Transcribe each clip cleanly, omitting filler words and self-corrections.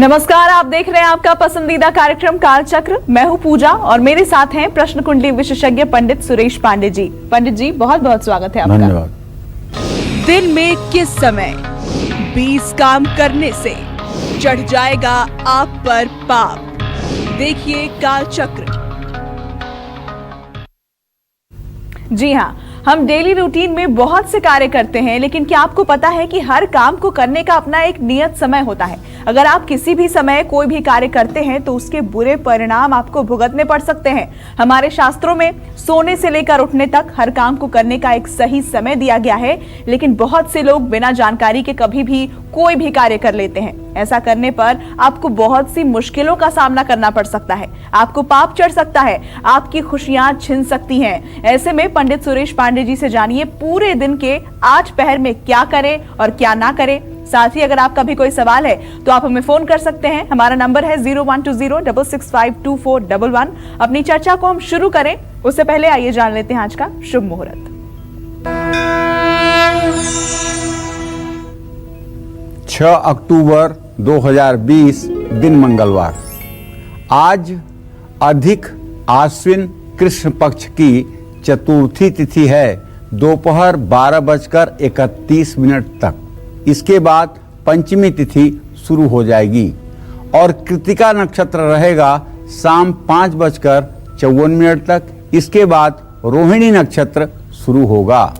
नमस्कार, आप देख रहे हैं आपका पसंदीदा कार्यक्रम कालचक्र। मैं हूं पूजा और मेरे साथ हैं प्रश्न कुंडली विशेषज्ञ पंडित सुरेश पांडे जी। पंडित जी, बहुत बहुत स्वागत है आपका। धन्यवाद। दिन में किस समय 20 काम करने से चढ़ जाएगा आप पर पाप? देखिए कालचक्र। जी हाँ, हम डेली रूटीन में बहुत से कार्य करते हैं, लेकिन क्या आपको पता है कि हर काम को करने का अपना एक नियत समय होता है। अगर आप किसी भी समय कोई भी कार्य करते हैं तो उसके बुरे परिणाम आपको भुगतने पड़ सकते हैं। हमारे शास्त्रों में सोने से लेकर उठने तक हर काम को करने का एक सही समय दिया गया है, लेकिन बहुत से लोग बिना जानकारी के कभी भी कोई भी कार्य कर लेते हैं। ऐसा करने पर आपको बहुत सी मुश्किलों का सामना करना पड़ सकता है, आपको पाप चढ़ सकता है, आपकी खुशियां छिन सकती हैं। ऐसे में पंडित सुरेश पांडे जी से जानिए पूरे दिन के 8 पहर में क्या करें और क्या ना करें। साथ ही अगर आपका भी कोई सवाल है तो आप हमें फोन कर सकते हैं। हमारा नंबर है 0120665241। अपनी चर्चा को हम शुरू करें उससे पहले आइए जान लेते हैं आज का शुभ मुहूर्त। अक्टूबर 2020 दिन मंगलवार। आज अधिक आश्विन कृष्ण पक्ष की चतुर्थी तिथि है, दोपहर 12:31 तक। इसके बाद पंचमी तिथि शुरू हो जाएगी और कृतिका नक्षत्र रहेगा शाम 5:54 तक। इसके बाद रोहिणी नक्षत्र शुरू होगा।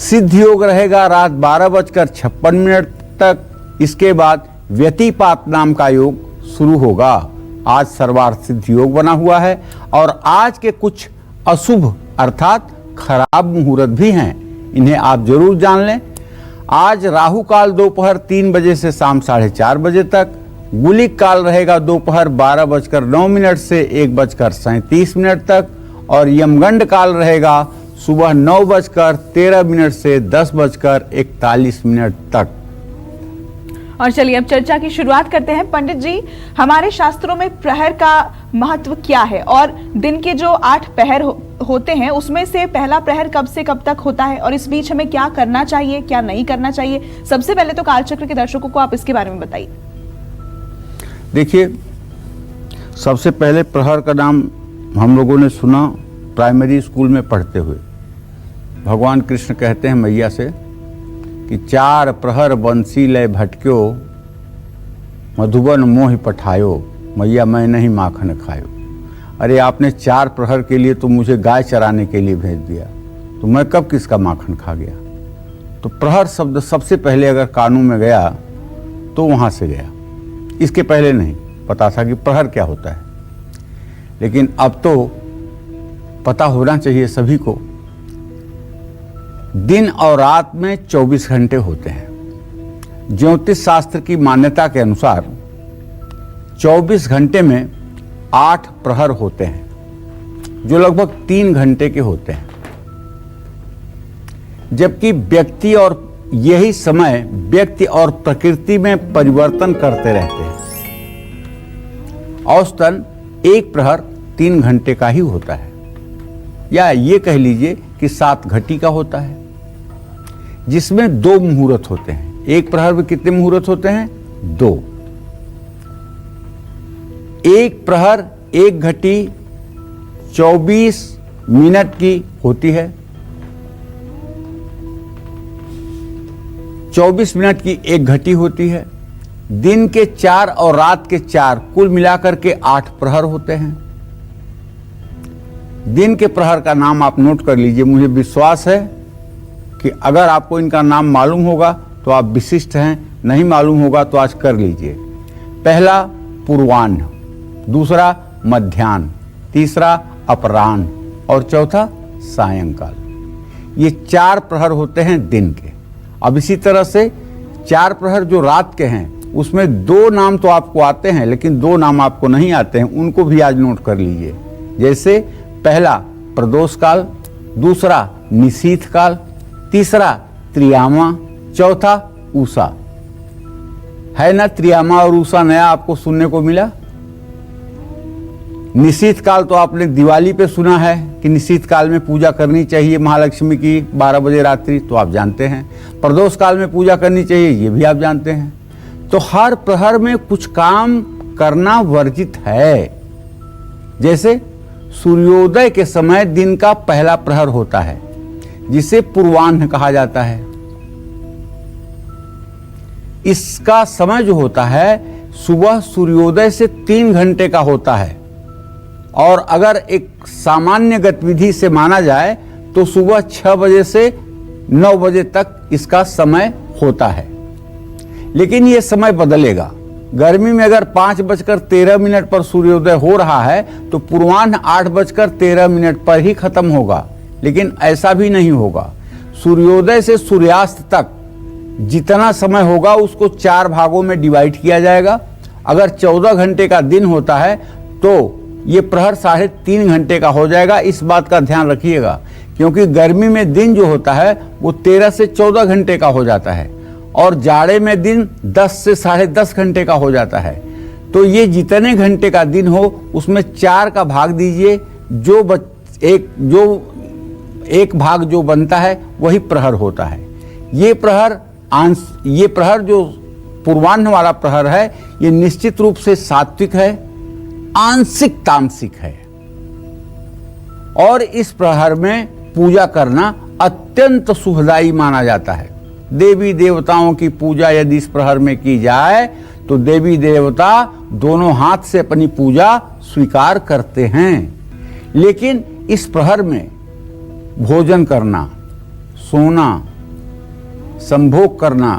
सिद्ध योग रहेगा रात 12:56 तक। इसके बाद व्यतिपात नाम का योग शुरू होगा। आज सर्वार्थ सिद्ध योग बना हुआ है और आज के कुछ अशुभ अर्थात खराब मुहूर्त भी हैं, इन्हें आप जरूर जान लें। आज राहु काल दोपहर 3 बजे से शाम 4:30 बजे तक। गुलिक काल रहेगा दोपहर 12:09 से 1:37 तक और यमगंड काल रहेगा सुबह 9:13 से 10:41 तक। और चलिए अब चर्चा की शुरुआत करते हैं। पंडित जी, हमारे शास्त्रों में प्रहर का महत्व क्या है और दिन के जो 8 पहर होते हैं उसमें से पहला प्रहर कब से कब तक होता है और इस बीच हमें क्या करना चाहिए, क्या नहीं करना चाहिए? सबसे पहले तो कालचक्र के दर्शकों को आप इसके बारे में बताइए। देखिए, सबसे पहले प्रहर का नाम हम लोगों ने सुना प्राइमरी स्कूल में पढ़ते हुए। भगवान कृष्ण कहते हैं मैया से कि 4 प्रहर बंसी लय भटक्यो, मधुबन मोहि पठायो, मैया मैं नहीं माखन खायो। अरे आपने 4 प्रहर के लिए तो मुझे गाय चराने के लिए भेज दिया, तो मैं कब किसका माखन खा गया? तो प्रहर शब्द सबसे पहले अगर कानून में गया तो वहाँ से गया, इसके पहले नहीं पता था कि प्रहर क्या होता है। लेकिन अब तो पता होना चाहिए सभी को। दिन और रात में 24 घंटे होते हैं। ज्योतिष शास्त्र की मान्यता के अनुसार 24 घंटे में 8 प्रहर होते हैं, जो लगभग 3 घंटे के होते हैं। जबकि व्यक्ति और यही समय व्यक्ति और प्रकृति में परिवर्तन करते रहते हैं। औसतन एक प्रहर 3 घंटे का ही होता है, या ये कह लीजिए कि 7 घटी का होता है, जिसमें 2 मुहूर्त होते हैं। एक प्रहर में कितने मुहूर्त होते हैं? 2। एक प्रहर 1 घटी 24 मिनट की होती है। 24 मिनट की 1 घटी होती है। दिन के 4 और रात के 4 कुल मिलाकर के 8 प्रहर होते हैं। दिन के प्रहर का नाम आप नोट कर लीजिए। मुझे विश्वास है कि अगर आपको इनका नाम मालूम होगा तो आप विशिष्ट हैं, नहीं मालूम होगा तो आज कर लीजिए। पहला पूर्वाह्न, दूसरा मध्याह्न, तीसरा अपराह्न और चौथा सायंकाल। ये 4 प्रहर होते हैं दिन के। अब इसी तरह से 4 प्रहर जो रात के हैं उसमें 2 नाम तो आपको आते हैं, लेकिन 2 नाम आपको नहीं आते हैं, उनको भी आज नोट कर लीजिए। जैसे पहला प्रदोष काल, दूसरा निशीथ काल, तीसरा त्रियामा, चौथा उषा। है ना, त्रियामा और उषा नया आपको सुनने को मिला। निशीथ काल तो आपने दिवाली पे सुना है कि निशीथ काल में पूजा करनी चाहिए महालक्ष्मी की 12 बजे रात्रि, तो आप जानते हैं। प्रदोष काल में पूजा करनी चाहिए, ये भी आप जानते हैं। तो हर प्रहर में कुछ काम करना वर्जित है। जैसे सूर्योदय के समय दिन का पहला प्रहर होता है, जिसे पूर्वाह्न कहा जाता है। इसका समय जो होता है सुबह सूर्योदय से 3 घंटे का होता है, और अगर एक सामान्य गतिविधि से माना जाए तो सुबह 6 बजे से 9 बजे तक इसका समय होता है। लेकिन यह समय बदलेगा। गर्मी में अगर 5:13 पर सूर्योदय हो रहा है तो पूर्वाह्न 8:13 पर ही खत्म होगा। लेकिन ऐसा भी नहीं होगा। सूर्योदय से सूर्यास्त तक जितना समय होगा उसको 4 भागों में डिवाइड किया जाएगा। अगर 14 घंटे का दिन होता है तो ये प्रहर 3.5 घंटे का हो जाएगा। इस बात का ध्यान रखिएगा, क्योंकि गर्मी में दिन जो होता है वो 13 से 14 घंटे का हो जाता है, और जाड़े में दिन 10 से 10.5 घंटे का हो जाता है। तो ये जितने घंटे का दिन हो उसमें 4 का भाग दीजिए। जो एक भाग जो बनता है वही प्रहर होता है। ये प्रहर जो पूर्वाह्न वाला प्रहर है ये निश्चित रूप से सात्विक है, आंशिक तामसिक है, और इस प्रहर में पूजा करना अत्यंत शुभदायी माना जाता है। देवी देवताओं की पूजा यदि इस प्रहर में की जाए तो देवी देवता दोनों हाथ से अपनी पूजा स्वीकार करते हैं। लेकिन इस प्रहर में भोजन करना, सोना, संभोग करना,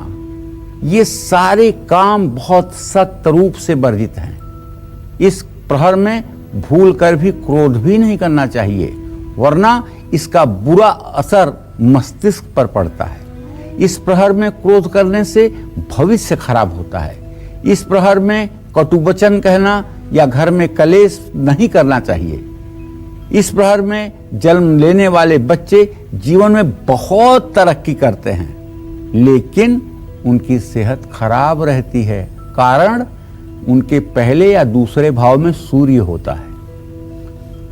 ये सारे काम बहुत सख्त रूप से वर्जित हैं। इस प्रहर में भूल कर भी क्रोध भी नहीं करना चाहिए, वरना इसका बुरा असर मस्तिष्क पर पड़ता है। इस प्रहर में क्रोध करने से भविष्य खराब होता है। इस प्रहर में कटुवचन कहना या घर में कलेश नहीं करना चाहिए। इस प्रहर में जन्म लेने वाले बच्चे जीवन में बहुत तरक्की करते हैं, लेकिन उनकी सेहत खराब रहती है। कारण उनके पहले या दूसरे भाव में सूर्य होता है।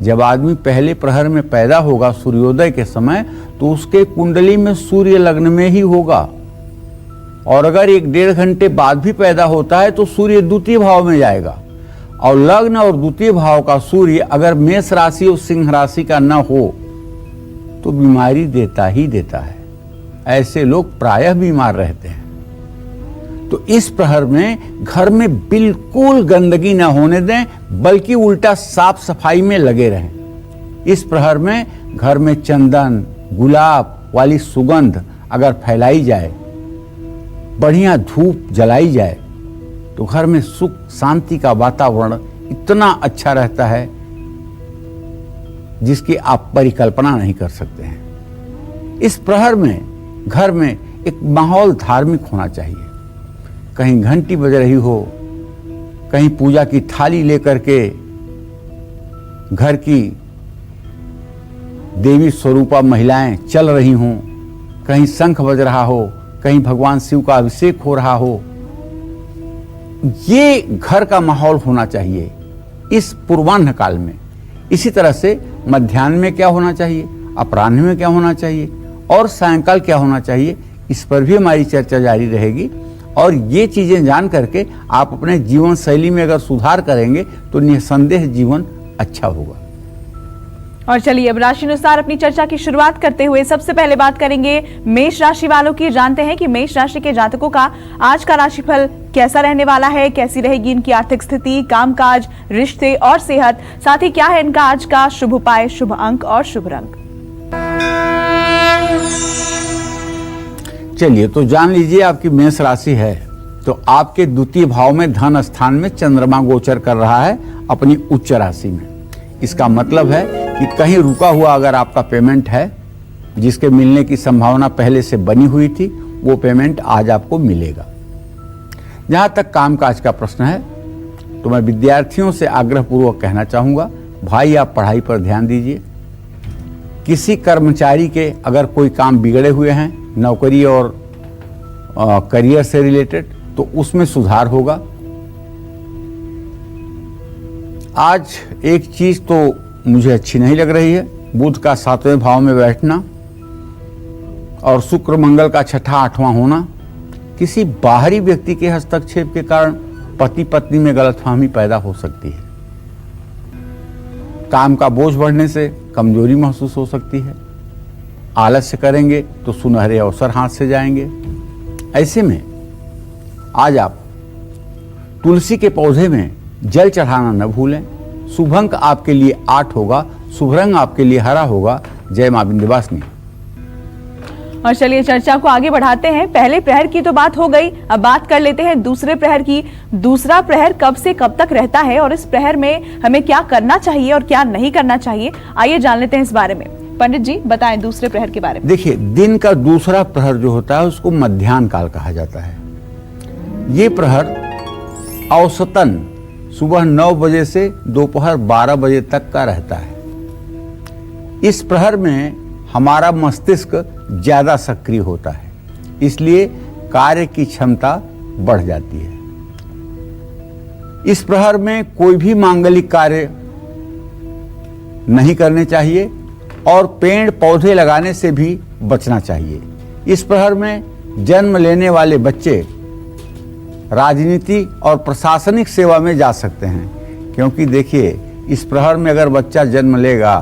जब आदमी पहले प्रहर में पैदा होगा सूर्योदय के समय, तो उसके कुंडली में सूर्य लग्न में ही होगा, और अगर 1-1.5 घंटे बाद भी पैदा होता है तो सूर्य द्वितीय भाव में जाएगा। और लग्न और द्वितीय भाव का सूर्य अगर मेष राशि और सिंह राशि का न हो तो बीमारी देता ही देता है। ऐसे लोग प्रायः बीमार रहते हैं। तो इस प्रहर में घर में बिल्कुल गंदगी न होने दें, बल्कि उल्टा साफ सफाई में लगे रहें। इस प्रहर में घर में चंदन, गुलाब वाली सुगंध अगर फैलाई जाए, बढ़िया धूप जलाई जाए, तो घर में सुख शांति का वातावरण इतना अच्छा रहता है जिसकी आप परिकल्पना नहीं कर सकते हैं। इस प्रहर में घर में एक माहौल धार्मिक होना चाहिए। कहीं घंटी बज रही हो, कहीं पूजा की थाली लेकर के घर की देवी स्वरूपा महिलाएं चल रही हों, कहीं शंख बज रहा हो, कहीं भगवान शिव का अभिषेक हो रहा हो। ये घर का माहौल होना चाहिए इस पूर्वाह्न काल में। इसी तरह से मध्याह्न में क्या होना चाहिए, अपराह्न में क्या होना चाहिए और सायंकाल क्या होना चाहिए, इस पर भी हमारी चर्चा जारी रहेगी। और ये चीजें जान करके आप अपने जीवन शैली में अगर सुधार करेंगे तो निसंदेह जीवन अच्छा होगा। और चलिए अब राशि अनुसार अपनी चर्चा की शुरुआत करते हुए सबसे पहले बात करेंगे मेष राशि वालों की। जानते हैं कि मेष राशि के जातकों का आज का राशिफल कैसा रहने वाला है, कैसी रहेगी इनकी आर्थिक स्थिति, कामकाज, रिश्ते और सेहत, साथ ही क्या है इनका आज का शुभ उपाय, शुभ अंक और शुभ रंग। चलिए तो जान लीजिए आपकी मेष राशि है तो आपके द्वितीय भाव में धन स्थान में चंद्रमा गोचर कर रहा है अपनी उच्च राशि में। इसका मतलब है कि कहीं रुका हुआ अगर आपका पेमेंट है जिसके मिलने की संभावना पहले से बनी हुई थी, वो पेमेंट आज आपको मिलेगा। जहां तक कामकाज का प्रश्न है तो मैं विद्यार्थियों से आग्रहपूर्वक कहना चाहूंगा, भाई आप पढ़ाई पर ध्यान दीजिए। किसी कर्मचारी के अगर कोई काम बिगड़े हुए हैं नौकरी और करियर से रिलेटेड, तो उसमें सुधार होगा। आज एक चीज तो मुझे अच्छी नहीं लग रही है, बुध का 7वें भाव में बैठना और शुक्र मंगल का 6ठा 8वां होना। किसी बाहरी व्यक्ति के हस्तक्षेप के कारण पति पत्नी में गलतफहमी पैदा हो सकती है। काम का बोझ बढ़ने से कमजोरी महसूस हो सकती है। आलस्य करेंगे तो सुनहरे अवसर हाथ से जाएंगे। ऐसे में आज आप तुलसी के पौधे में जल चढ़ाना न भूलें। शुभ अंक आपके लिए 8 होगा, शुभ रंग आपके लिए हरा होगा। जय मां विंध्यवासिनी। और चलिए चर्चा को आगे बढ़ाते हैं। पहले प्रहर की तो बात हो गई, अब बात कर लेते हैं दूसरे प्रहर की। दूसरा प्रहर कब से कब तक रहता है और इस प्रहर में हमें क्या करना चाहिए और क्या नहीं करना चाहिए, आइए जान लेते हैं इस बारे में। पंडित जी बताएं दूसरे प्रहर के बारे में। देखिए, दिन का दूसरा प्रहर जो होता है उसको मध्याह्न काल कहा जाता है। ये प्रहर औसतन सुबह 9 बजे से दोपहर 12 बजे तक का रहता है। इस प्रहर में हमारा मस्तिष्क ज्यादा सक्रिय होता है, इसलिए कार्य की क्षमता बढ़ जाती है। इस प्रहर में कोई भी मांगलिक कार्य नहीं करने चाहिए और पेड़ पौधे लगाने से भी बचना चाहिए। इस प्रहर में जन्म लेने वाले बच्चे राजनीति और प्रशासनिक सेवा में जा सकते हैं, क्योंकि देखिए इस प्रहर में अगर बच्चा जन्म लेगा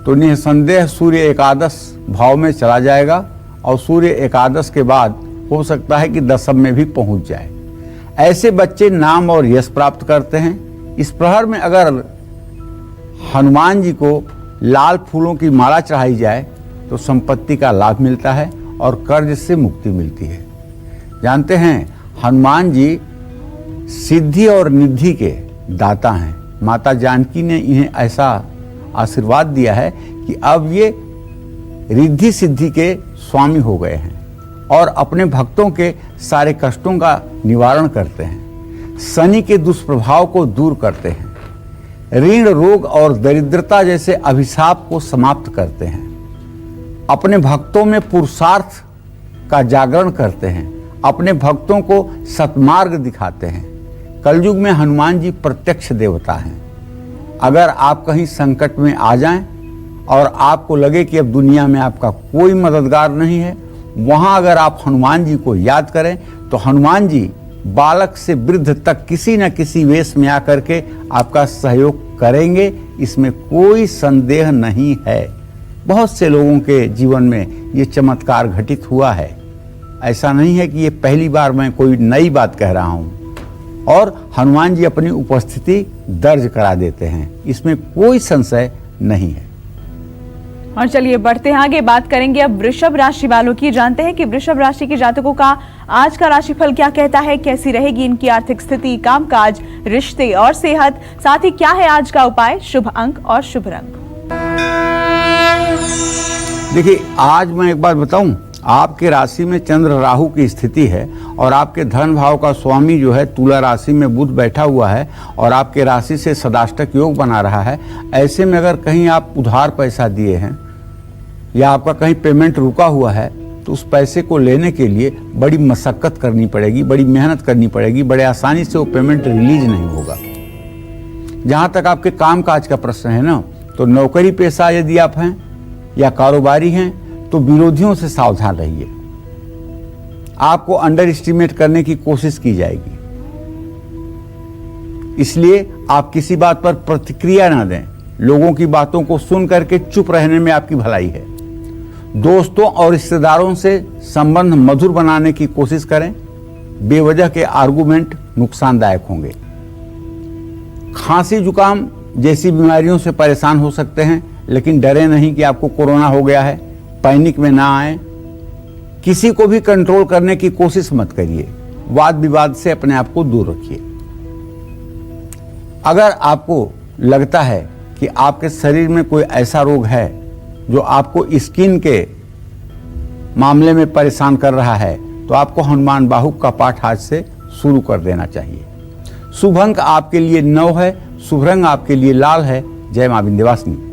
तो निसंदेह सूर्य एकादश भाव में चला जाएगा और सूर्य एकादश के बाद हो सकता है कि दशम में भी पहुंच जाए। ऐसे बच्चे नाम और यश प्राप्त करते हैं। इस प्रहर में अगर हनुमान जी को लाल फूलों की माला चढ़ाई जाए तो संपत्ति का लाभ मिलता है और कर्ज से मुक्ति मिलती है। जानते हैं हनुमान जी सिद्धि और निधि के दाता हैं। माता जानकी ने इन्हें ऐसा आशीर्वाद दिया है कि अब ये रिद्धि सिद्धि के स्वामी हो गए हैं और अपने भक्तों के सारे कष्टों का निवारण करते हैं, शनि के दुष्प्रभाव को दूर करते हैं, ऋण रोग और दरिद्रता जैसे अभिशाप को समाप्त करते हैं, अपने भक्तों में पुरुषार्थ का जागरण करते हैं, अपने भक्तों को सत्मार्ग दिखाते हैं। कलयुग में हनुमान जी प्रत्यक्ष देवता हैं। अगर आप कहीं संकट में आ जाएं और आपको लगे कि अब दुनिया में आपका कोई मददगार नहीं है, वहां अगर आप हनुमान जी को याद करें तो हनुमान जी बालक से वृद्ध तक किसी न किसी वेश में आकर के आपका सहयोग करेंगे, इसमें कोई संदेह नहीं है। बहुत से लोगों के जीवन में ये चमत्कार घटित हुआ है। ऐसा नहीं है कि ये पहली बार मैं कोई नई बात कह रहा हूं। और हनुमान जी अपनी उपस्थिति दर्ज करा देते हैं, इसमें कोई संशय नहीं है। और चलिए बढ़ते हैं आगे, बात करेंगे अब वृषभ राशि वालों की। जानते हैं कि वृषभ राशि के जातकों का आज का राशिफल क्या कहता है, कैसी रहेगी इनकी आर्थिक स्थिति, कामकाज, रिश्ते और सेहत, साथ ही क्या है आज का उपाय, शुभ अंक और शुभ रंग। देखिए, आज मैं एक बात बताऊं, आपके राशि में चंद्र राहु की स्थिति है और आपके धन भाव का स्वामी जो है तुला राशि में बुध बैठा हुआ है और आपके राशि से सदाष्टक योग बना रहा है। ऐसे में अगर कहीं आप उधार पैसा दिए हैं या आपका कहीं पेमेंट रुका हुआ है तो उस पैसे को लेने के लिए बड़ी मशक्कत करनी पड़ेगी, बड़ी मेहनत करनी पड़ेगी, बड़े आसानी से वो पेमेंट रिलीज नहीं होगा। जहाँ तक आपके काम काज का प्रश्न है ना, तो नौकरी पेशा यदि आप हैं या कारोबारी हैं तो विरोधियों से सावधान रहिए। आपको अंडर एस्टिमेट करने की कोशिश की जाएगी, इसलिए आप किसी बात पर प्रतिक्रिया ना दें। लोगों की बातों को सुन करके चुप रहने में आपकी भलाई है। दोस्तों और रिश्तेदारों से संबंध मधुर बनाने की कोशिश करें। बेवजह के आर्गुमेंट नुकसानदायक होंगे। खांसी जुकाम जैसी बीमारियों से परेशान हो सकते हैं, लेकिन डरे नहीं कि आपको कोरोना हो गया है, पैनिक में ना आए। किसी को भी कंट्रोल करने की कोशिश मत करिए। वाद विवाद से अपने आप को दूर रखिए। अगर आपको लगता है कि आपके शरीर में कोई ऐसा रोग है जो आपको स्किन के मामले में परेशान कर रहा है, तो आपको हनुमान बाहुक का पाठ आज से शुरू कर देना चाहिए। शुभ अंक आपके लिए 9 है, शुभ रंग आपके लिए लाल है। जय मां विंध्यवासिनी।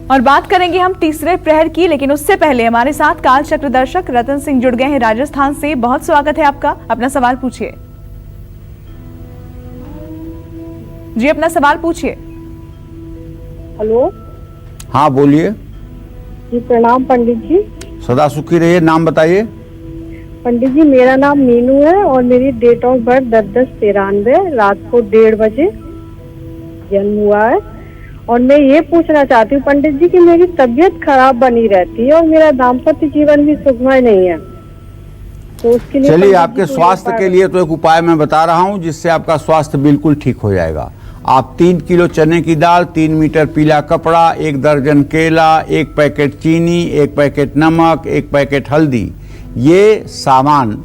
और बात करेंगे हम तीसरे प्रहर की, लेकिन उससे पहले हमारे साथ काल चक्र दर्शक रतन सिंह जुड़ गए हैं राजस्थान से। बहुत स्वागत है आपका, अपना सवाल पूछिए जी, अपना सवाल पूछिए। हेलो, हाँ बोलिए। जी प्रणाम पंडित जी। सदा सुखी रहिए। नाम बताइए। पंडित जी, मेरा नाम मीनू है और मेरी डेट ऑफ बर्थ 10/10/93, रात को 1:30 बजे जन्म हुआ है। और मैं ये पूछना चाहती हूँ पंडित जी कि मेरी तबीयत खराब बनी रहती है और मेरा दाम्पत्य जीवन भी सुखमय नहीं है, तो उसके लिए चलिए, पंडित आपके जी स्वास्थ्य के लिए तो एक उपाय मैं बता रहा हूं जिससे आपका स्वास्थ्य बिल्कुल ठीक हो जाएगा। आप 3 किलो चने की दाल, 3 मीटर पीला कपड़ा, 1 दर्जन केला, 1 पैकेट चीनी, 1 पैकेट नमक, 1 पैकेट हल्दी, ये सामान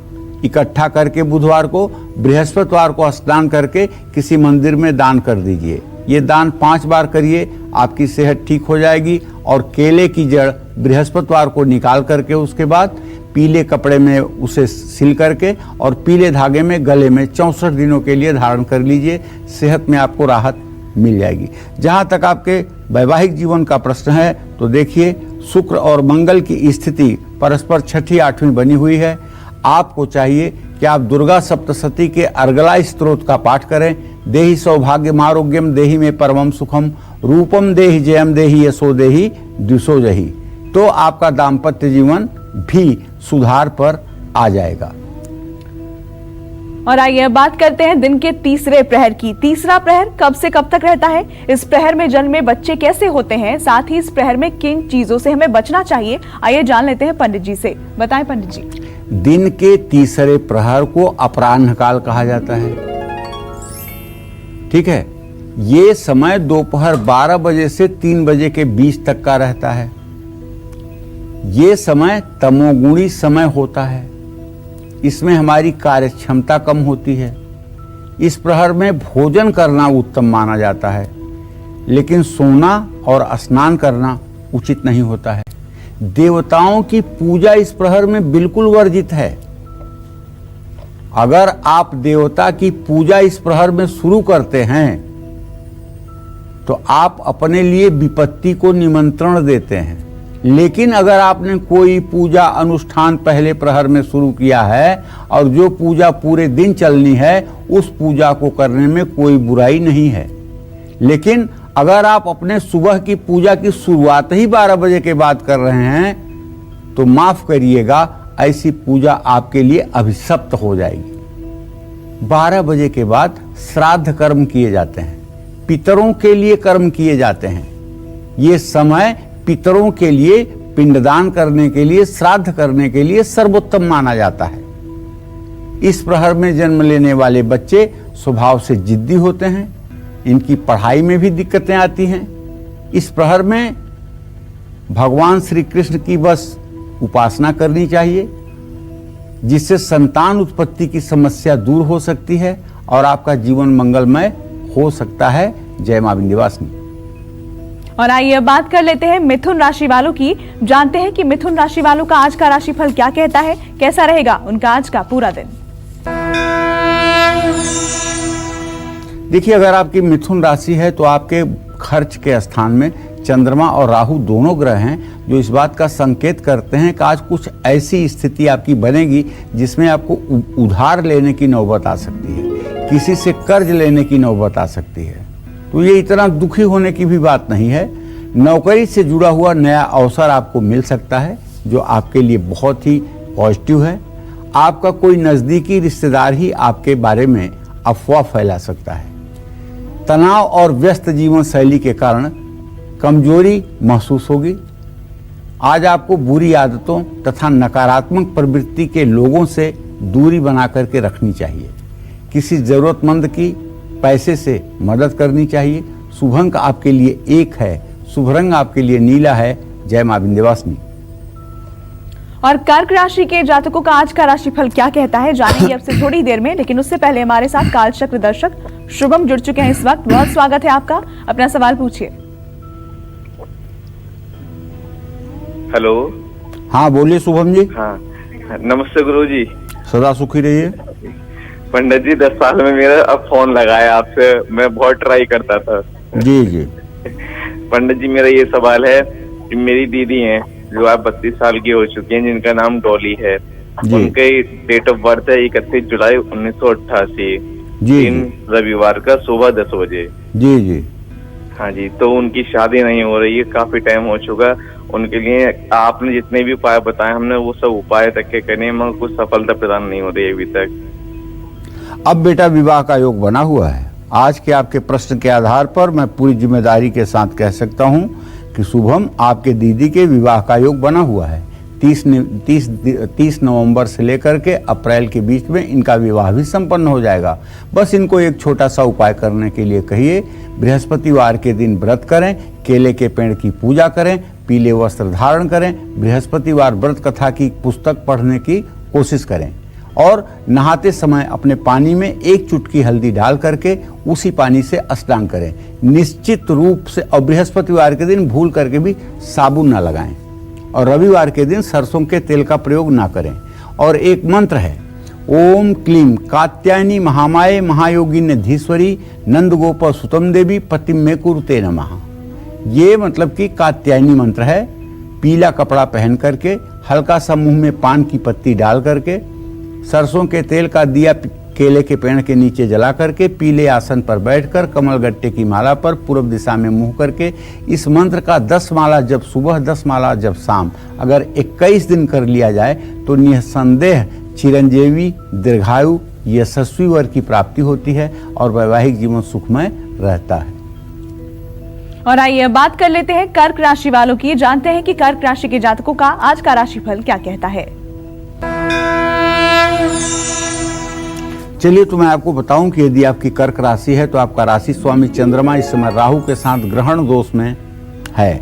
इकट्ठा करके बुधवार को, बृहस्पतिवार को स्नान करके किसी मंदिर में दान कर दीजिए। ये दान 5 बार करिए, आपकी सेहत ठीक हो जाएगी। और केले की जड़ बृहस्पतिवार को निकाल करके उसके बाद पीले कपड़े में उसे सिल करके और पीले धागे में गले में 64 दिनों के लिए धारण कर लीजिए। सेहत में आपको राहत मिल जाएगी। जहाँ तक आपके वैवाहिक जीवन का प्रश्न है तो देखिए, शुक्र और मंगल की स्थिति परस्पर 6ठी 8वीं बनी हुई है। आपको चाहिए कि आप दुर्गा सप्तशती के अर्गला स्तोत्र का पाठ करें। देहि सौभाग्यम आरोग्यम देहि में परमम सुखम रूपम देहि जयम देहि यशो देहि द्विषो जहि, तो आपका दाम्पत्य जीवन भी सुधार पर आ जाएगा। और आइए बात करते हैं दिन के तीसरे प्रहर की। तीसरा प्रहर कब से कब तक रहता है? इस प्रहर में जन्मे बच्चे कैसे होते हैं? साथ ही इस प्रहर में किन चीजों से हमें बचना चाहिए? आइए जान लेते हैं पंडित जी से। बताएं पंडित जी। दिन के तीसरे प्रहर को अपराह्न काल कहा जाता है। ठीक है, ये समय दोपहर 12 बजे से 3 बजे के बीच तक का रहता है। ये समय तमोगुणी समय होता है। इसमें हमारी कार्य क्षमता कम होती है। इस प्रहर में भोजन करना उत्तम माना जाता है, लेकिन सोना और स्नान करना उचित नहीं होता है। देवताओं की पूजा इस प्रहर में बिल्कुल वर्जित है। अगर आप देवता की पूजा इस प्रहर में शुरू करते हैं तो आप अपने लिए विपत्ति को निमंत्रण देते हैं। लेकिन अगर आपने कोई पूजा अनुष्ठान पहले प्रहर में शुरू किया है और जो पूजा पूरे दिन चलनी है, उस पूजा को करने में कोई बुराई नहीं है। लेकिन अगर आप अपने सुबह की पूजा की शुरुआत ही 12 बजे के बाद कर रहे हैं तो माफ करिएगा, ऐसी पूजा आपके लिए अभिशप्त हो जाएगी। 12 बजे के बाद श्राद्ध कर्म किए जाते हैं, पितरों के लिए कर्म किए जाते हैं। ये समय पितरों के लिए पिंडदान करने के लिए, श्राद्ध करने के लिए सर्वोत्तम माना जाता है। इस प्रहर में जन्म लेने वाले बच्चे स्वभाव से जिद्दी होते हैं। इनकी पढ़ाई में भी दिक्कतें आती हैं। इस प्रहर में भगवान श्री कृष्ण की बस उपासना करनी चाहिए, जिससे संतान उत्पत्ति की समस्या दूर हो सकती है और आपका जीवन मंगलमय हो सकता है। जय मां विंध्यवासिनी। और आइए बात कर लेते हैं मिथुन राशि वालों की। जानते हैं कि मिथुन राशि वालों का आज का राशिफल क्या कहता है, कैसा रहेगा उनका आज का पूरा दिन। देखिए, अगर आपकी मिथुन राशि है तो आपके खर्च के स्थान में चंद्रमा और राहु दोनों ग्रह हैं, जो इस बात का संकेत करते हैं कि आज कुछ ऐसी स्थिति आपकी बनेगी जिसमें आपको उधार लेने की नौबत आ सकती है, किसी से कर्ज लेने की नौबत आ सकती है। तो ये इतना दुखी होने की भी बात नहीं है। नौकरी से जुड़ा हुआ नया अवसर आपको मिल सकता है, जो आपके लिए बहुत ही पॉजिटिव है। आपका कोई नज़दीकी रिश्तेदार ही आपके बारे में अफवाह फैला सकता है। तनाव और व्यस्त जीवन शैली के कारण कमजोरी महसूस होगी। आज आपको बुरी आदतों तथा नकारात्मक प्रवृत्ति के लोगों से दूरी बना करके रखनी चाहिए। किसी जरूरतमंद की पैसे से मदद करनी चाहिए। शुभ अंक आपके लिए 1 है, शुभ रंग आपके लिए नीला है। जय मां विंध्यवासिनी। और कर्क राशि के जातकों का आज का राशिफल क्या कहता है जानेंगे अब से थोड़ी देर में, लेकिन उससे पहले हमारे साथ कालचक्र दर्शक शुभम जुड़ चुके हैं इस वक्त। बहुत स्वागत है आपका, अपना सवाल पूछिए। हेलो। हाँ बोलिए शुभम जी। हाँ नमस्ते गुरु जी। सदा सुखी रहिए। पंडित जी 10 साल में मेरा अब फोन लगाया आपसे, मैं बहुत ट्राई करता था। जी जी। पंडित जी मेरा ये सवाल है कि मेरी दीदी हैं जो आप 32 साल की हो चुकी हैं, जिनका नाम डॉली है। उनके डेट ऑफ बर्थ है 31 जुलाई 1988, दिन रविवार का सुबह 10 बजे। जी जी। हाँ जी, तो उनकी शादी नहीं हो रही है, काफी टाइम हो चुका उनके लिए आपने जितने भी उपाय बताए हमने वो सब उपाय तक के करे, मगर कुछ सफलता प्रदान नहीं हो रही अभी तक। अब बेटा विवाह का योग बना हुआ है। आज के आपके प्रश्न के आधार पर मैं पूरी जिम्मेदारी के साथ कह सकता हूं कि शुभम आपके दीदी के विवाह का योग बना हुआ है। 30 नवंबर से लेकर के अप्रैल के बीच में इनका विवाह भी संपन्न हो जाएगा। बस इनको एक छोटा सा उपाय करने के लिए कहिए। बृहस्पतिवार के दिन व्रत करें, केले के पेड़ की पूजा करें, पीले वस्त्र धारण करें, बृहस्पतिवार व्रत कथा की पुस्तक पढ़ने की कोशिश करें और नहाते समय अपने पानी में 1 चुटकी हल्दी डाल करके उसी पानी से स्नान करें। निश्चित रूप से, और बृहस्पतिवार के दिन भूल करके भी साबुन ना लगाएं और रविवार के दिन सरसों के तेल का प्रयोग ना करें। और एक मंत्र है, ओम क्लीम कात्यायनी महामाये महायोगिन्य धीश्वरी नंद गोप सुतम देवी पतिम में कुरुते नमः। ये मतलब कि कात्यायनी मंत्र है। पीला कपड़ा पहन करके हल्का सा मुंह में पान की पत्ती डाल करके सरसों के तेल का दिया केले के पेड़ के नीचे जला करके पीले आसन पर बैठकर कमल गट्टे की माला पर पूर्व दिशा में मुंह करके इस मंत्र का 10 माला जब सुबह 10 माला जब शाम अगर 21 दिन कर लिया जाए तो निसंदेह चिरंजीवी दीर्घायु यशस्वी वर की प्राप्ति होती है और वैवाहिक जीवन सुखमय रहता है। और आइए बात कर लेते हैं कर्क राशि वालों की। जानते हैं कि कर्क राशि के जातकों का आज का राशिफल क्या कहता है। चलिए तो मैं आपको बताऊं कि यदि आपकी कर्क राशि है तो आपका राशि स्वामी चंद्रमा इस समय राहु के साथ ग्रहण दोष में है।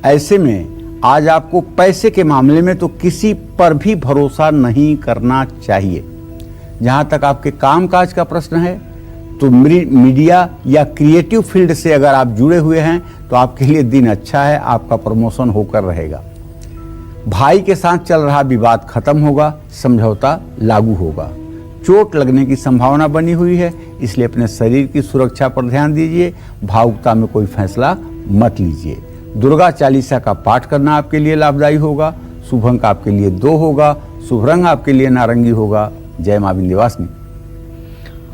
ऐसे में आज आपको पैसे के मामले में तो किसी पर भी भरोसा नहीं करना चाहिए। जहां तक आपके कामकाज का प्रश्न है तो मीडिया या क्रिएटिव फील्ड से अगर आप जुड़े हुए हैं तो आपके लिए दिन अच्छा है, आपका प्रमोशन होकर रहेगा। भाई के साथ चल रहा विवाद खत्म होगा, समझौता लागू होगा। चोट लगने की संभावना बनी हुई है, इसलिए अपने शरीर की सुरक्षा पर ध्यान दीजिए। भावुकता में कोई फैसला मत लीजिए। दुर्गा चालीसा का पाठ करना आपके लिए लाभदायी होगा। शुभ अंक आपके लिए 2 होगा। शुभ रंग आपके लिए नारंगी होगा। जय मां विंध्यवासिनी।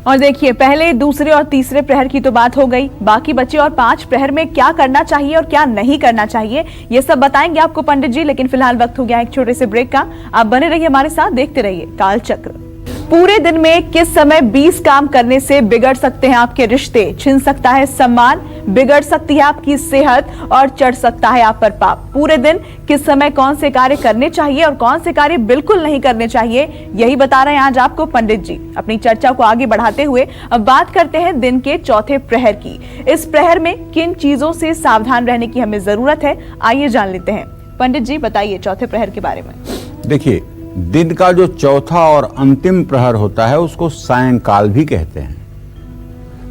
और देखिए, पहले, दूसरे और तीसरे प्रहर की तो बात हो गई, बाकी बचे और 5 प्रहर में क्या करना चाहिए और क्या नहीं करना चाहिए ये सब बताएंगे आपको पंडित जी। लेकिन फिलहाल वक्त हो गया एक छोटे से ब्रेक का। आप बने रहिए हमारे साथ, देखते रहिए काल चक्र। पूरे दिन में किस समय 20 काम करने से बिगड़ सकते हैं आपके रिश्ते, छिन सकता है सम्मान, बिगड़ सकती है आपकी सेहत और चढ़ सकता है आप पर पाप। पूरे दिन किस समय कौन से कार्य करने चाहिए और कौन से कार्य बिल्कुल नहीं करने चाहिए, यही बता रहे हैं आज आपको पंडित जी। अपनी चर्चा को आगे बढ़ाते हुए अब बात करते हैं दिन के चौथे प्रहर की। इस प्रहर में किन चीजों से सावधान रहने की हमें जरूरत है, आइए जान लेते हैं। पंडित जी बताइए चौथे प्रहर के बारे में। देखिए, दिन का जो चौथा और अंतिम प्रहर होता है उसको सायंकाल भी कहते हैं।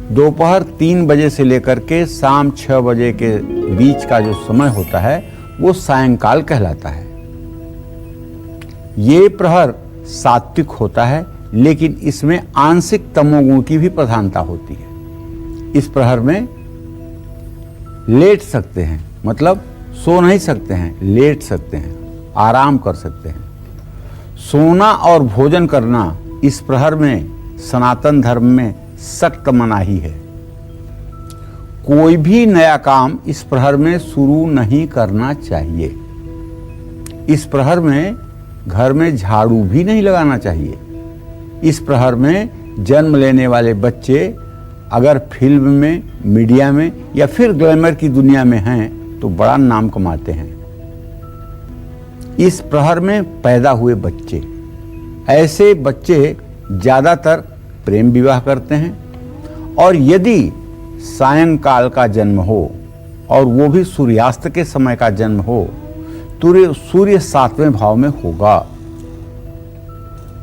दोपहर 3 बजे से लेकर के शाम 6 बजे के बीच का जो समय होता है वो सायंकाल कहलाता है। ये प्रहर सात्विक होता है, लेकिन इसमें आंशिक तमोगुण की भी प्रधानता होती है। इस प्रहर में लेट सकते हैं, मतलब सो नहीं सकते हैं, लेट सकते हैं, आराम कर सकते हैं। सोना और भोजन करना इस प्रहर में सनातन धर्म में सख्त मनाही है। कोई भी नया काम इस प्रहर में शुरू नहीं करना चाहिए। इस प्रहर में घर में झाड़ू भी नहीं लगाना चाहिए। इस प्रहर में जन्म लेने वाले बच्चे अगर फिल्म में, मीडिया में या फिर ग्लैमर की दुनिया में हैं तो बड़ा नाम कमाते हैं। इस प्रहर में पैदा हुए बच्चे, ऐसे बच्चे ज्यादातर प्रेम विवाह करते हैं। और यदि सायंकाल का जन्म हो और वो भी सूर्यास्त के समय का जन्म हो तो सूर्य 7वें भाव में होगा।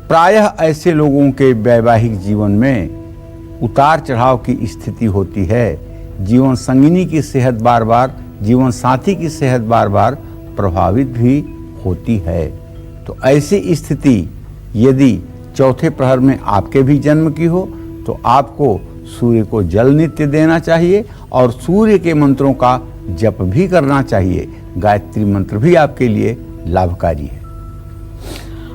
प्रायः ऐसे लोगों के वैवाहिक जीवन में उतार चढ़ाव की स्थिति होती है। जीवन संगिनी की सेहत बार बार, जीवन साथी की सेहत बार बार प्रभावित भी होती है। तो ऐसी स्थिति यदि चौथे प्रहर में आपके भी जन्म की हो तो आपको सूर्य को जल नित्य देना चाहिए और सूर्य के मंत्रों का जप भी करना चाहिए। गायत्री मंत्र भी आपके लिए लाभकारी है।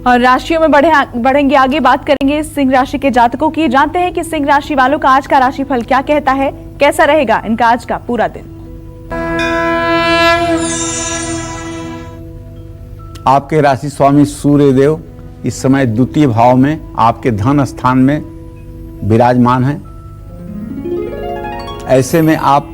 और राशियों में बढ़ेंगे आगे, बात करेंगे सिंह राशि के जातकों की। जानते हैं कि सिंह राशि वालों का आज का राशिफल क्या कहता है, कैसा रहेगा इनका आज का पूरा दिन। आपके राशि स्वामी सूर्य देव इस समय द्वितीय भाव में आपके धन स्थान में विराजमान हैं। ऐसे में आप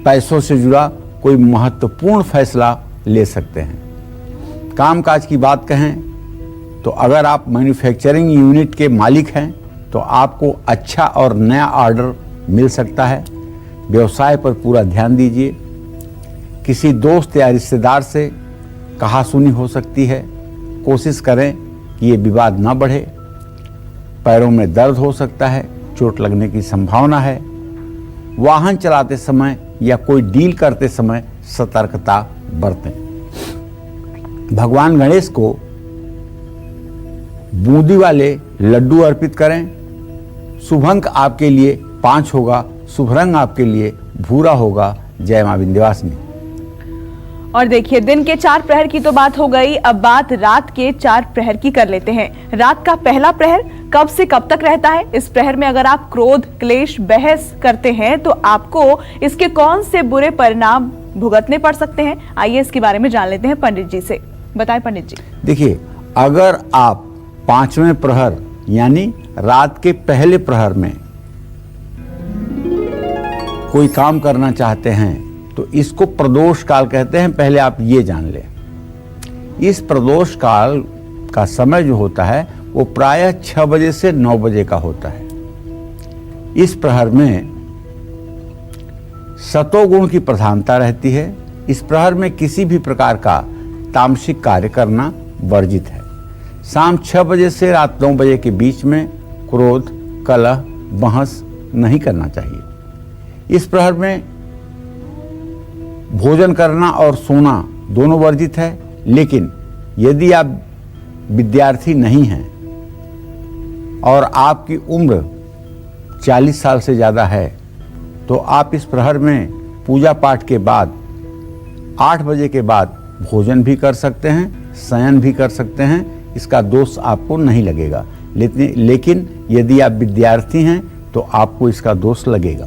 पैसों से जुड़ा कोई महत्वपूर्ण फैसला ले सकते हैं। कामकाज की बात कहें तो अगर आप मैन्युफैक्चरिंग यूनिट के मालिक हैं तो आपको अच्छा और नया ऑर्डर मिल सकता है। व्यवसाय पर पूरा ध्यान दीजिए। किसी दोस्त या रिश्तेदार से कहासुनी हो सकती है, कोशिश करें कि ये विवाद ना बढ़े। पैरों में दर्द हो सकता है, चोट लगने की संभावना है। वाहन चलाते समय या कोई डील करते समय सतर्कता बरतें। भगवान गणेश को बूंदी वाले लड्डू अर्पित करें। शुभ अंक आपके लिए 5 होगा, शुभ रंग आपके लिए भूरा होगा। जय मां विंध्यवासिनी। और देखिए, दिन के 4 प्रहर की तो बात हो गई, अब बात रात के 4 प्रहर की कर लेते हैं। रात का पहला प्रहर कब से कब तक रहता है? इस प्रहर में अगर आप क्रोध, क्लेश, बहस करते हैं तो आपको इसके कौन से बुरे परिणाम भुगतने पड़ सकते हैं? आइए इसके बारे में जान लेते हैं पंडित जी से। बताएं पंडित जी। देखिए, अगर आप 5वें प्रहर यानी रात के पहले प्रहर में कोई काम करना चाहते हैं तो इसको प्रदोष काल कहते हैं। पहले आप ये जान लें। इस प्रदोष काल का समय जो होता है वो प्रायः 6 बजे से 9 बजे का होता है। इस प्रहर में सतोगुण की प्रधानता रहती है। इस प्रहर में किसी भी प्रकार का तामसिक कार्य करना वर्जित है। शाम 6 बजे से रात 9 बजे के बीच में क्रोध, कलह, बहस नहीं करना चाहिए। इस प्रहर में भोजन करना और सोना दोनों वर्जित है। लेकिन यदि आप विद्यार्थी नहीं हैं और आपकी उम्र 40 साल से ज़्यादा है तो आप इस प्रहर में पूजा पाठ के बाद 8 बजे के बाद भोजन भी कर सकते हैं, शयन भी कर सकते हैं। इसका दोष आपको नहीं लगेगा। लेकिन यदि आप विद्यार्थी हैं तो आपको इसका दोष लगेगा।